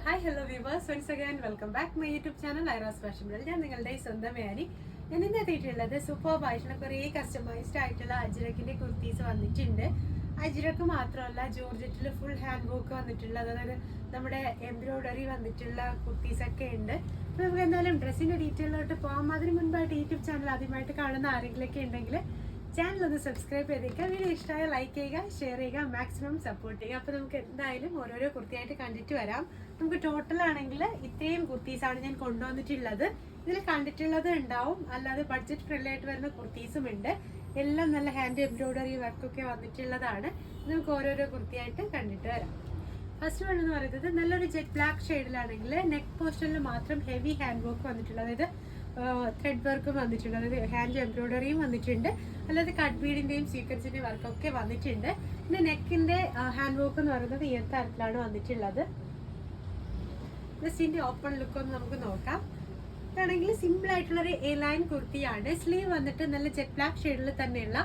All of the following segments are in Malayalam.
Hi hello viewers, once again welcome back my YouTube channel Ira's fashion world. ഞാൻ നിങ്ങളുടെ സ്വന്തം മേരി. ഞാൻ ഇന്ന് എത്തിയിട്ടുള്ളത് സൂപ്പർബ് ആയിട്ടുള്ള കുറേ കസ്റ്റമൈസ്ഡ് ആയിട്ടുള്ള അജ്രക്കിന്റെ കുർത്തീസ് വന്നിട്ടുണ്ട്. അജ്രക്ക് മാത്രമല്ല, ജോർജറ്റിൽ ഫുൾ ഹാൻഡ് വർക്ക് വന്നിട്ടുള്ള, അതായത് നമ്മുടെ എംബ്രോയിഡറി വന്നിട്ടുള്ള കുർത്തീസ് ഒക്കെ ഉണ്ട്. അപ്പോൾ നമുക്ക് എന്തായാലും ഡ്രസ്സിന്റെ ഡീറ്റെയിലോട്ട് പോകാം. അതിന് മുൻപായിട്ട് യൂട്യൂബ് ചാനൽ ആദ്യമായിട്ട് കാണുന്ന ആരെങ്കിലൊക്കെ ഉണ്ടെങ്കിൽ ചാനൽ ഒന്ന് സബ്സ്ക്രൈബ് ചെയ്തേക്കുക. വീഡിയോ ഇഷ്ടമായ ലൈക്ക് ചെയ്യുക, ഷെയർ ചെയ്യുക, മാക്സിമം സപ്പോർട്ട് ചെയ്യുക. അപ്പോൾ നമുക്ക് എന്തായാലും ഓരോരോ കുർത്തിയായിട്ട് കണ്ടിട്ട് വരാം. നമുക്ക് ടോട്ടൽ ആണെങ്കിൽ ഇത്രയും കുർത്തീസാണ് ഞാൻ കൊണ്ടുവന്നിട്ടുള്ളത്. ഇതിൽ കണ്ടിട്ടുള്ളത് ഉണ്ടാവും, അല്ലാതെ ബഡ്ജറ്റ് ഫ്രണ്ട്ലി ആയിട്ട് വരുന്ന കുർത്തീസും ഉണ്ട്. എല്ലാം നല്ല ഹാൻഡ് എംബ്രോയിഡറി വർക്കൊക്കെ വന്നിട്ടുള്ളതാണ്. നമുക്ക് ഓരോരോ കുർത്തിയായിട്ട് കണ്ടിട്ട് വരാം. ഫസ്റ്റ് വൺ എന്ന് പറയുന്നത് നല്ലൊരു ജെറ്റ് ബ്ലാക്ക് ഷെയ്ഡിലാണെങ്കിൽ നെക്ക് പോർഷനിൽ മാത്രം ഹെവി ഹാൻഡ് വർക്ക് വന്നിട്ടുള്ളത്, അതായത് ത്രെഡ് വർക്കും വന്നിട്ടുണ്ട്, അതായത് ഹാൻഡ് എംബ്രോയിഡറിയും വന്നിട്ടുണ്ട്, അല്ലാതെ കട്ട് ബീഡിന്റെയും സീക്വൻസിന്റെയും വർക്കൊക്കെ വന്നിട്ടുണ്ട്. പിന്നെ നെക്കിന്റെ ഹാൻഡ് വർക്ക് എന്ന് പറയുന്നത് ഈ തരത്തിലാണ് വന്നിട്ടുള്ളത്. ജസ്റ്റ് ഓപ്പൺ ലുക്ക് ഒന്ന് നമുക്ക് നോക്കാം. ഇതാണെങ്കിൽ സിമ്പിൾ ആയിട്ടുള്ളൊരു എ ലൈൻ കുർത്തിയാണ്. സ്ലീവ് വന്നിട്ട് നല്ല ജെറ്റ് ബ്ലാക്ക് ഷെയ്ഡിൽ തന്നെയുള്ള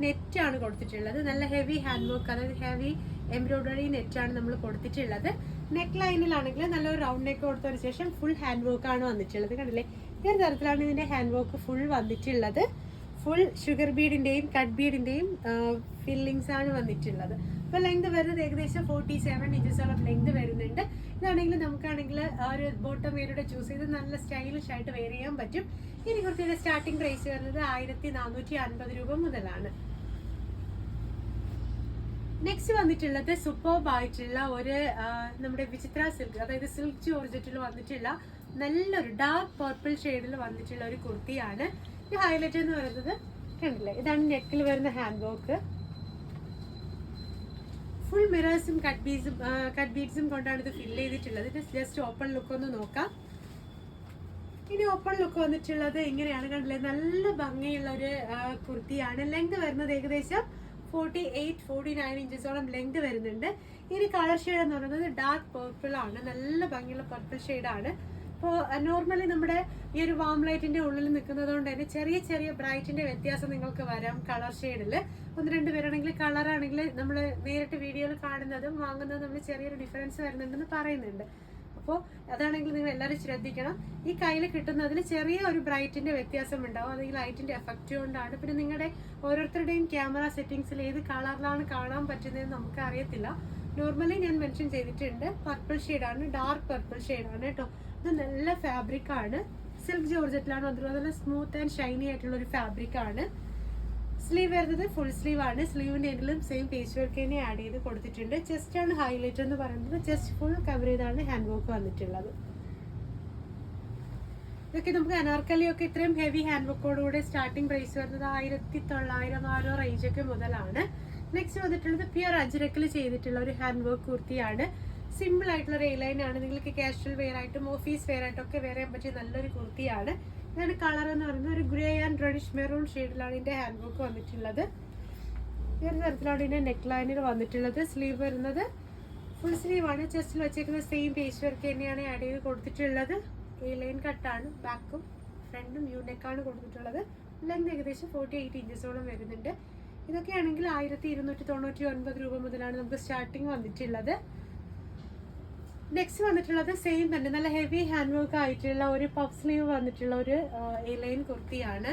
നെറ്റ് ആണ് കൊടുത്തിട്ടുള്ളത്. നല്ല ഹെവി ഹാൻഡ് വർക്ക്, അതായത് ഹെവി എംബ്രോയിഡറി നെറ്റ് ആണ് നമ്മൾ കൊടുത്തിട്ടുള്ളത്. നെക്ക് ലൈനിലാണെങ്കിൽ നല്ലൊരു റൗണ്ട് നെക്ക് കൊടുത്തതിന് ശേഷം ഫുൾ ഹാൻഡ് വർക്ക് ആണ് വന്നിട്ടുള്ളത്. കണ്ടില്ലേ, ഈ ഒരു തരത്തിലാണ് ഇതിന്റെ ഹാൻഡ് വർക്ക് ഫുൾ വന്നിട്ടുള്ളത്. ഫുൾ ഷുഗർ ബീഡിന്റെയും കട്ട് ബീഡിന്റെയും ഫില്ലിങ്സ് ആണ് വന്നിട്ടുള്ളത്. അപ്പൊ ലെങ്ത് വരുന്നത് ഏകദേശം 47 ഇഞ്ചസോളം ലെങ്ത് വരുന്നുണ്ട്. ഇതാണെങ്കിൽ നമുക്കാണെങ്കിൽ ഒരു ബോട്ടം വെയറുടെ ചൂസ് ചെയ്ത് നല്ല സ്റ്റൈലിഷ് ആയിട്ട് വെയർ ചെയ്യാൻ പറ്റും. ഈ കുർത്തിയുടെ സ്റ്റാർട്ടിംഗ് പ്രൈസ് വരുന്നത് 1450 രൂപ മുതലാണ്. നെക്സ്റ്റ് വന്നിട്ടുള്ളത് സൂപ്പർബ് ആയിട്ടുള്ള ഒരു നമ്മുടെ വിചിത്ര സിൽക്ക്, അതായത് സിൽക്ക് ജോർജറ്റിൽ വന്നിട്ടുള്ള നല്ലൊരു ഡാർക്ക് പർപ്പിൾ ഷെയ്ഡിൽ വന്നിട്ടുള്ള ഒരു കുർത്തിയാണ്. ഈ ഹൈലൈറ്റ് എന്ന് പറയുന്നത് കണ്ടില്ലേ, ഇതാണ് നെക്കിൽ വരുന്ന ഹാൻഡ് വർക്ക്. ഫുൾ മിറേഴ്സും കട്ട് ബീഡ്സും കൊണ്ടാണ് ഇത് ഫിൽ ചെയ്തിട്ടുള്ളത്. ഇത് ജസ്റ്റ് ഓപ്പൺ ലുക്ക് ഒന്ന് നോക്കാം. ഇനി ഓപ്പൺ ലുക്ക് വന്നിട്ടുള്ളത് ഇങ്ങനെയാണ്. കണ്ടില്ലേ, നല്ല ഭംഗിയുള്ള ഒരു കുർത്തിയാണ്. ലെങ്ത് വരുന്നത് ഏകദേശം 48-49 ഇഞ്ചസോളം ലെങ്ത് വരുന്നുണ്ട്. ഇനി കളർ ഷെയ്ഡ് എന്ന് പറയുന്നത് ഡാർക്ക് പർപ്പിൾ ആണ്. നല്ല ഭംഗിയുള്ള പർപ്പിൾ ഷെയ്ഡാണ്. അപ്പോൾ നോർമലി നമ്മുടെ ഈ ഒരു വാം ലൈറ്റിന്റെ ഉള്ളിൽ നിൽക്കുന്നത് കൊണ്ട് തന്നെ ചെറിയ ചെറിയ ബ്രൈറ്റിന്റെ വ്യത്യാസം നിങ്ങൾക്ക് വരാം കളർ ഷെയ്ഡിൽ. ഒന്ന് രണ്ട് പേരാണെങ്കിൽ കളറാണെങ്കിൽ നമ്മൾ നേരിട്ട് വീഡിയോയിൽ കാണുന്നതും വാങ്ങുന്നതും നമ്മൾ ചെറിയൊരു ഡിഫറൻസ് വരുന്നുണ്ടെന്ന് പറയുന്നുണ്ട്. അപ്പോൾ അതാണെങ്കിൽ നിങ്ങൾ എല്ലാവരും ശ്രദ്ധിക്കണം. ഈ കയ്യിൽ കിട്ടുന്നതിൽ ചെറിയ ഒരു ബ്രൈറ്റിന്റെ വ്യത്യാസം ഉണ്ടാവും. അത് ഈ ലൈറ്റിന്റെ എഫക്റ്റ് കൊണ്ടാണ്. പിന്നെ നിങ്ങളുടെ ഓരോരുത്തരുടെയും ക്യാമറ സെറ്റിംഗ്സിൽ ഏത് കളറിലാണ് കാണാൻ പറ്റുന്നതെന്ന് നമുക്ക് അറിയത്തില്ല. നോർമലി ഞാൻ മെൻഷൻ ചെയ്തിട്ടുണ്ട്, പർപ്പിൾ ഷെയ്ഡാണ്, ഡാർക്ക് പർപ്പിൾ ഷെയ്ഡാണ് കേട്ടോ. ഇത് നല്ല ഫാബ്രിക് ആണ്, സിൽക്ക് ജോർജറ്റിലാണ്. അതുപോലെ തന്നെ സ്മൂത്ത് ആൻഡ് ഷൈനി ആയിട്ടുള്ള ഒരു ഫാബ്രിക് ആണ്. സ്ലീവ് വരുന്നത് ഫുൾ സ്ലീവ് ആണ്. സ്ലീവിന്റെ എൻഡിലും സെയിം പേച്ച് വർക്ക് തന്നെ ആഡ് ചെയ്ത് കൊടുത്തിട്ടുണ്ട്. ചെസ്റ്റ് ആണ് ഹൈലൈറ്റ് എന്ന് പറയുന്നത്. ചെസ്റ്റ് ഫുൾ കവർ ചെയ്താണ് ഹാൻഡ് വർക്ക് വന്നിട്ടുള്ളത്. ഇതൊക്കെ നമുക്ക് അനാർക്കലിയൊക്കെ ഇത്രയും ഹെവി ഹാൻഡ് വർക്കോടുകൂടെ സ്റ്റാർട്ടിംഗ് പ്രൈസ് വരുന്നത് 1900 ആ ഒരു റേഞ്ച് ഒക്കെ മുതലാണ്. നെക്സ്റ്റ് വന്നിട്ടുള്ളത് പ്യുർ അജ്രക്കിൽ ചെയ്തിട്ടുള്ള ഒരു ഹാൻഡ് വർക്ക് കുർത്തിയാണ്. സിമ്പിൾ ആയിട്ടുള്ള ഒരു എലൈൻ ആണ്. നിങ്ങൾക്ക് കാഷ്വൽ വെയർ ആയിട്ടും ഓഫീസ് വെയർ ആയിട്ടും ഒക്കെ വെയർ ചെയ്യാൻ പറ്റിയ നല്ലൊരു കുർത്തിയാണ്. ഇതാണ് കളർ എന്ന് പറയുന്നത് ഒരു ഗ്രേ ആൻഡ് റെഡിഷ് മെറൂൺ ഷെയ്ഡിലാണ് ഇതിന്റെ ഹാൻഡ് വർക്ക് വന്നിട്ടുള്ളത്. ഈ ഒരു തരത്തിലാണ് ഇതിന്റെ നെക്ക് ലൈനിൽ വന്നിട്ടുള്ളത്. സ്ലീവ് വരുന്നത് ഫുൾ സ്ലീവ് ആണ്. ചെസ്റ്റിൽ വെച്ചേക്കുന്ന സെയിം പേച്ച് വർക്ക് തന്നെയാണ് ആഡ് ചെയ്ത് കൊടുത്തിട്ടുള്ളത്. എ ലൈൻ കട്ടാണ്. ബാക്കും ഫ്രണ്ടും യു നെക്കാണ് കൊടുത്തിട്ടുള്ളത്. ലെങ്ത് ഏകദേശം 48 ഇഞ്ചസോളം വരുന്നുണ്ട്. ഇതൊക്കെയാണെങ്കിൽ 1299 രൂപ മുതലാണ് നമുക്ക് സ്റ്റാർട്ടിങ് വന്നിട്ടുള്ളത്. നെക്സ്റ്റ് വന്നിട്ടുള്ളത് സെയിം തന്നെ നല്ല ഹെവി ഹാൻഡ് വർക്ക് ആയിട്ടുള്ള ഒരു പഫ് സ്ലീവ് വന്നിട്ടുള്ള ഒരു എ ലൈൻ കുർത്തിയാണ്.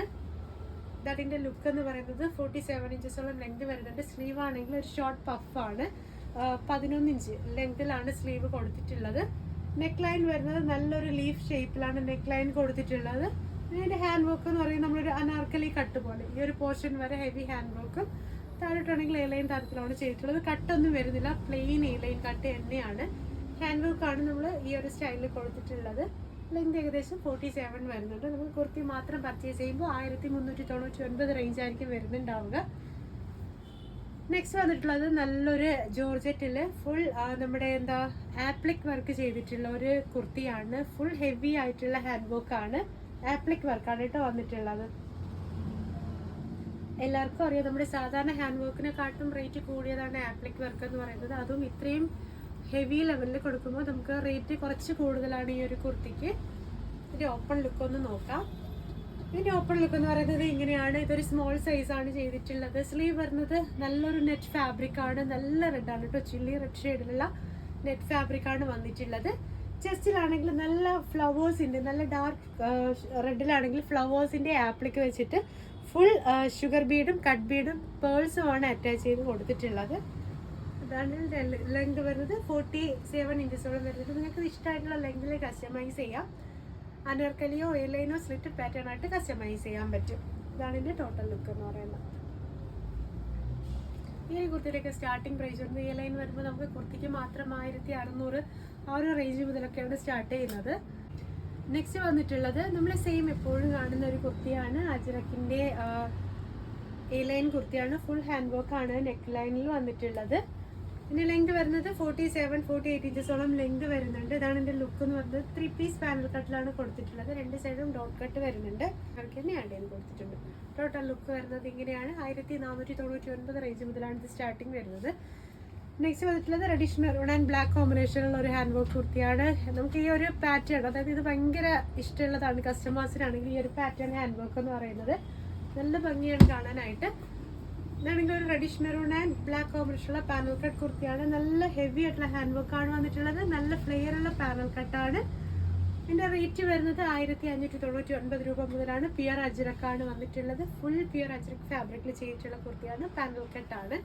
അതിന്റെ ലുക്ക് എന്ന് പറയുന്നത് 47 ഇഞ്ചസോളം ലെങ്ത് വരുന്നുണ്ട്. സ്ലീവ് ആണെങ്കിൽ ഒരു ഷോർട്ട് പഫ് ആണ്. 11 ഇഞ്ച് ലെങ്തിലാണ് സ്ലീവ് കൊടുത്തിട്ടുള്ളത്. നെക്ക് ലൈൻ വരുന്നത് നല്ലൊരു ലീഫ് ഷേപ്പിലാണ് നെക്ക് ലൈൻ കൊടുത്തിട്ടുള്ളത്. ഇതിന്റെ ഹാൻഡ് വർക്ക് എന്ന് പറയുന്നത് നമ്മളൊരു അനാർക്കലി കട്ട് പോലെ ഈ ഒരു പോർഷൻ വരെ ഹെവി ഹാൻഡ് വർക്കും, താഴോട്ടാണെങ്കിൽ എ ലൈൻ തരത്തിലാണ് ചെയ്തിട്ടുള്ളത്. കട്ടൊന്നും വരുന്നില്ല, പ്ലെയിൻ എ ലൈൻ കട്ട് തന്നെയാണ്. ഹാൻഡ് വർക്കാണ് നമ്മൾ ഈ ഒരു സ്റ്റൈലിൽ കൊടുത്തിട്ടുള്ളത്. ലെങ്ത് ഏകദേശം 47 വരുന്നുണ്ട്. നമ്മൾ കുർത്തി മാത്രം പർച്ചേസ് ചെയ്യുമ്പോൾ 1399 റേഞ്ച് ആയിരിക്കും വരുന്നുണ്ടാവുക. നെക്സ്റ്റ് വന്നിട്ടുള്ളത് നല്ലൊരു ജോർജറ്റില് ഫുൾ നമ്മുടെ ആപ്ലിക് വർക്ക് ചെയ്തിട്ടുള്ള ഒരു കുർത്തിയാണ്. ഫുൾ ഹെവി ആയിട്ടുള്ള ഹാൻഡ് വർക്കാണ്, ആപ്ലിക് വർക്കാണ് കേട്ടോ വന്നിട്ടുള്ളത്. എല്ലാവർക്കും അറിയാം, നമ്മുടെ സാധാരണ ഹാൻഡ് വർക്കിനെക്കാട്ടും റേറ്റ് കൂടിയതാണ് ആപ്ലിക് വർക്ക് എന്ന് പറയുന്നത്. അതും ഇത്രയും ഹെവി ലെവലിൽ കൊടുക്കുമ്പോൾ നമുക്ക് റേറ്റ് കുറച്ച് കൂടുതലാണ് ഈ ഒരു കുർത്തിക്ക്. ഇതിന്റെ ഓപ്പൺ ലുക്ക് ഒന്ന് നോക്കാം. ഇതിന്റെ ഓപ്പൺ ലുക്ക് എന്ന് പറയുന്നത് ഇങ്ങനെയാണ്. ഇതൊരു സ്മോൾ സൈസ് ആണ് ചെയ്തിട്ടുള്ളത്. സ്ലീവ് വരുന്നത് നല്ലൊരു നെറ്റ് ഫാബ്രിക് ആണ്. നല്ല റെഡ് ആണ് കേട്ടോ, ചില്ലി റെഡ് ഷെയ്ഡിലുള്ള നെറ്റ് ഫാബ്രിക് ആണ് വന്നിട്ടുള്ളത്. ചെസ്റ്റിലാണെങ്കിൽ നല്ല ഫ്ലവേഴ്സിൻ്റെ, നല്ല ഡാർക്ക് റെഡിലാണെങ്കിൽ ഫ്ലവേഴ്സിൻ്റെ ആപ്ലിക്ക് വെച്ചിട്ട് ഫുൾ ഷുഗർ ബീഡും കട്ട് ബീഡും പേൾസുമാണ് അറ്റാച്ച് ചെയ്ത് കൊടുത്തിട്ടുള്ളത്. അതാണ് ലെങ്ത് വരുന്നത്. 47 ഇഞ്ചസോളം വരുന്നത്. നിങ്ങൾക്ക് ഇഷ്ടമായിട്ടുള്ള ലെങ്തിൽ കസ്റ്റമൈസ് ചെയ്യാം. അനാർക്കലിയോ എലൈനോ സ്ലിറ്റ് പാറ്റേൺ ആയിട്ട് കസ്റ്റമൈസ് ചെയ്യാൻ പറ്റും. ഇതാണ് ഇതിൻ്റെ ടോട്ടൽ ലുക്ക് എന്ന് പറയുന്നത്. ഈ ഒരു കുർത്തിയിലൊക്കെ സ്റ്റാർട്ടിംഗ് പ്രൈസ് വരുന്നത് ഈ ലൈൻ വരുമ്പോൾ നമുക്ക് കുർത്തിക്ക് മാത്രം 1600 ആ ഒരു റേഞ്ച് മുതലൊക്കെയാണ് സ്റ്റാർട്ട് ചെയ്യുന്നത്. നെക്സ്റ്റ് വന്നിട്ടുള്ളത് നമ്മൾ സെയിം എപ്പോഴും കാണുന്ന ഒരു കുർത്തിയാണ്. അജ്രക്കിൻ്റെ എ ലൈൻ കുർത്തിയാണ്. ഫുൾ ഹാൻഡ് വർക്ക് ആണ് നെക്ക് ലൈനിൽ വന്നിട്ടുള്ളത്. പിന്നെ ലെങ്ത് വരുന്നത് 47-48 ഇഞ്ചസോളം ലെങ്ത് വരുന്നുണ്ട്. ഇതാണ് എൻ്റെ ലുക്ക് എന്ന് പറയുന്നത്. 3 പീസ് പാനൽ കട്ടിലാണ് കൊടുത്തിട്ടുള്ളത്. 2 സൈഡും ഡോട്ട് കട്ട് വരുന്നുണ്ട്. അവർക്ക് തന്നെ ആഡ് ചെയ്ത് കൊടുത്തിട്ടുണ്ട്. ടോട്ടൽ ലുക്ക് വരുന്നത് ഇങ്ങനെയാണ്. 1499 റേഞ്ച് മുതലാണ് ഇത് സ്റ്റാർട്ടിങ് വരുന്നത്. നെക്സ്റ്റ് വന്നിട്ടുള്ളത് റെഡിഷ് മെറൂൺ ആൻഡ് ബ്ലാക്ക് കോമ്പിനേഷനുള്ള ഒരു ഹാൻഡ് വർക്ക് കുർത്തിയാണ്. നമുക്ക് ഈ ഒരു പാറ്റേൺ, അതായത് ഇത് ഭയങ്കര ഇഷ്ടമുള്ളതാണ് കസ്റ്റമേഴ്സിനാണെങ്കിൽ ഈ ഒരു പാറ്റേൺ ഹാൻഡ് വർക്ക് എന്ന് പറയുന്നത്. നല്ല ഭംഗിയാണ് കാണാനായിട്ട്. ഇതാണെങ്കിൽ ഒരു റെഡിഷ് മെറൂൺ ആൻഡ് ബ്ലാക്ക് കോമ്പിനേഷനുള്ള പാനൽ കട്ട് കുർത്തിയാണ്. നല്ല ഹെവി ആയിട്ടുള്ള ഹാൻഡ് വർക്ക് ആണ് വന്നിട്ടുള്ളത്. നല്ല ഫ്ലെയർ ഉള്ള പാനൽ കട്ടാണ്. ഇതിൻ്റെ റേറ്റ് വരുന്നത് 1599 രൂപ മുതലാണ്. പ്യുർ അജ്രക്കാണ് വന്നിട്ടുള്ളത്. ഫുൾ പ്യുർ അജ്രക് ഫാബ്രിക്കിൽ ചെയ്തിട്ടുള്ള കുർത്തിയാണ്. പാനൽ കട്ടാണ്.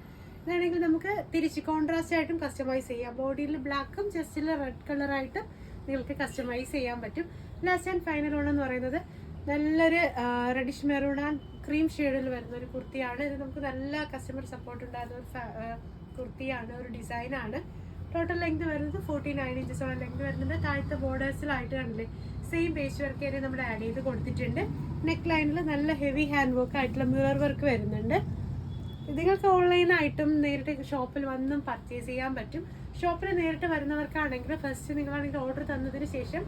ഇതാണെങ്കിൽ നമുക്ക് തിരിച്ച് കോൺട്രാസ്റ്റ് ആയിട്ടും കസ്റ്റമൈസ് ചെയ്യാം. ബോഡിയിൽ ബ്ലാക്കും ചെസ്റ്റിൽ റെഡ് കളറായിട്ട് നിങ്ങൾക്ക് കസ്റ്റമൈസ് ചെയ്യാൻ പറ്റും. ലാസ്റ്റ് ആൻഡ് ഫൈനൽ വൺ എന്ന് പറയുന്നത് നല്ലൊരു റെഡിഷ് മെറൂൺ ആൻഡ് ക്രീം ഷെയ്ഡിൽ വരുന്ന ഒരു കുർത്തിയാണ്. ഇത് നമുക്ക് നല്ല കസ്റ്റമർ സപ്പോർട്ട് ഉണ്ടായിരുന്ന ഒരു കുർത്തിയാണ്, ഒരു ഡിസൈനാണ്. ടോട്ടൽ ലെങ്ത് വരുന്നത് 49 ഇഞ്ചസോളം ലെങ്ത് വരുന്നുണ്ട്. താഴത്തെ ബോർഡേഴ്സിലായിട്ട് കണ്ടില്ലേ സെയിം പേസ്റ്റ് വർക്ക് ഏരിയ നമ്മൾ ആഡ് ചെയ്ത് കൊടുത്തിട്ടുണ്ട്. നെക്ക് ലൈനിൽ നല്ല ഹെവി ഹാൻഡ് വർക്ക് ആയിട്ടുള്ള മിറർ വർക്ക് വരുന്നുണ്ട്. നിങ്ങൾക്ക് ഓൺലൈനായിട്ടും നേരിട്ട് ഷോപ്പിൽ വന്നും പർച്ചേസ് ചെയ്യാൻ പറ്റും. ഷോപ്പിൽ നേരിട്ട് വരുന്നവർക്കാണെങ്കിൽ ഫസ്റ്റ് നിങ്ങളാണെങ്കിൽ ഓർഡർ തന്നതിന് ശേഷം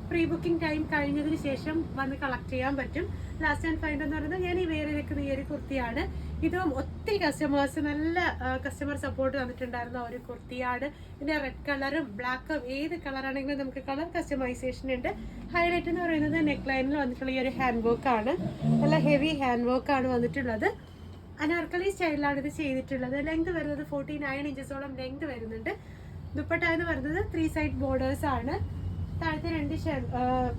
പ്രീ ബുക്കിംഗ് ടൈം കഴിഞ്ഞതിന് ശേഷം വന്ന് കളക്ട് ചെയ്യാൻ പറ്റും. ലാസ്റ്റ് ആൻഡ് ഫൈനൽ എന്ന് പറയുന്നത് ഞാൻ ഈ വേറെ വെക്കുന്ന ഈ ഒരു കുർത്തിയാണ്. ഇതും ഒത്തിരി കസ്റ്റമേഴ്സ് നല്ല കസ്റ്റമർ സപ്പോർട്ട് തന്നിട്ടുണ്ടായിരുന്ന ഒരു കുർത്തിയാണ്. ഇതിൻ്റെ റെഡ് കളറും ബ്ലാക്കും ഏത് കളറാണെങ്കിലും നമുക്ക് കളർ കസ്റ്റമൈസേഷൻ ഉണ്ട്. ഹൈലൈറ്റ് എന്ന് പറയുന്നത് നെക്ക് ലൈനിൽ വന്നിട്ടുള്ള ഈ ഒരു ഹാൻഡ് വർക്കാണ്. നല്ല ഹെവി ഹാൻഡ് വർക്കാണ് വന്നിട്ടുള്ളത്. അനാർക്കലി സ്റ്റൈലിലാണ് ഇത് ചെയ്തിട്ടുള്ളത്. ലെങ്ത് വരുന്നത് 49 ഇഞ്ചസോളം ലെങ്ത് വരുന്നുണ്ട്. ദുപ്പട്ട എന്ന് പറയുന്നത് 3 സൈഡ് ബോർഡേഴ്സ് ആണ്. താഴത്തെ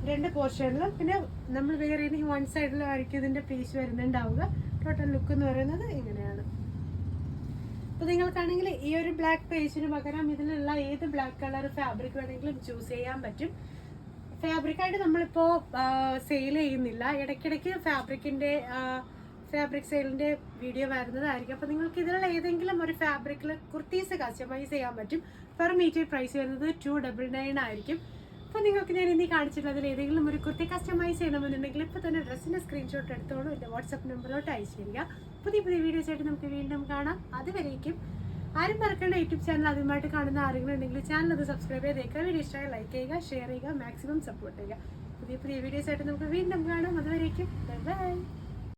രണ്ട് പോർഷനിലും പിന്നെ നമ്മൾ വേറെ 1 സൈഡിലായിരിക്കും ഇതിൻ്റെ പീസ് വരുന്നുണ്ടാവുക. ടോട്ടൽ ലുക്ക് എന്ന് പറയുന്നത് ഇങ്ങനെയാണ്. അപ്പോൾ നിങ്ങൾക്കാണെങ്കിൽ ഈ ഒരു ബ്ലാക്ക് പേജിന് പകരം ഇതിലുള്ള ഏത് ബ്ലാക്ക് കളർ ഫാബ്രിക് വേണമെങ്കിലും ചൂസ് ചെയ്യാൻ പറ്റും. ഫാബ്രിക്കായിട്ട് നമ്മളിപ്പോൾ സെയിൽ ചെയ്യുന്നില്ല. ഇടയ്ക്കിടയ്ക്ക് ഫാബ്രിക് സെയിലിൻ്റെ വീഡിയോ വരുന്നതായിരിക്കും. അപ്പോൾ നിങ്ങൾക്ക് ഇതിലുള്ള ഏതെങ്കിലും ഒരു ഫാബ്രിക്കിൽ കുർത്തീസ് കസ്റ്റമൈസ് ചെയ്യാൻ പറ്റും. പെർ മീറ്റർ പ്രൈസ് വരുന്നത് 299 ആയിരിക്കും. അപ്പോൾ നിങ്ങൾക്ക് ഞാൻ ഇനി കാണിച്ചിട്ടുള്ളതിൽ ഏതെങ്കിലും ഒരു കുർത്തി കസ്റ്റമൈസ് ചെയ്യണമെന്നുണ്ടെങ്കിൽ ഇപ്പോൾ തന്നെ ഡ്രസ്സിൻ്റെ സ്ക്രീൻഷോട്ട് എടുത്തോളൂ. എൻ്റെ വാട്സപ്പ് നമ്പറിലോട്ട് അയച്ചു തരിക. പുതിയ വീഡിയോസ് ആയിട്ട് നമുക്ക് വീണ്ടും കാണാം. അതുവരേക്കും ആരും മറക്കേണ്ട യൂട്യൂബ് ചാനൽ ആദ്യമായിട്ട് കാണുന്ന ആരെങ്കിലും ഉണ്ടെങ്കിൽ ചാനൽ അത് സബ്സ്ക്രൈബ് ചെയ്തേക്കുക. വീഡിയോ ഇഷ്ടമായി ലൈക്ക് ചെയ്യുക, ഷെയർ ചെയ്യുക, മാക്സിമം സപ്പോർട്ട് ചെയ്യുക. പുതിയ വീഡിയോസ് ആയിട്ട് നമുക്ക് വീണ്ടും കാണാം. അതുവരേക്കും ബൈ ബൈ.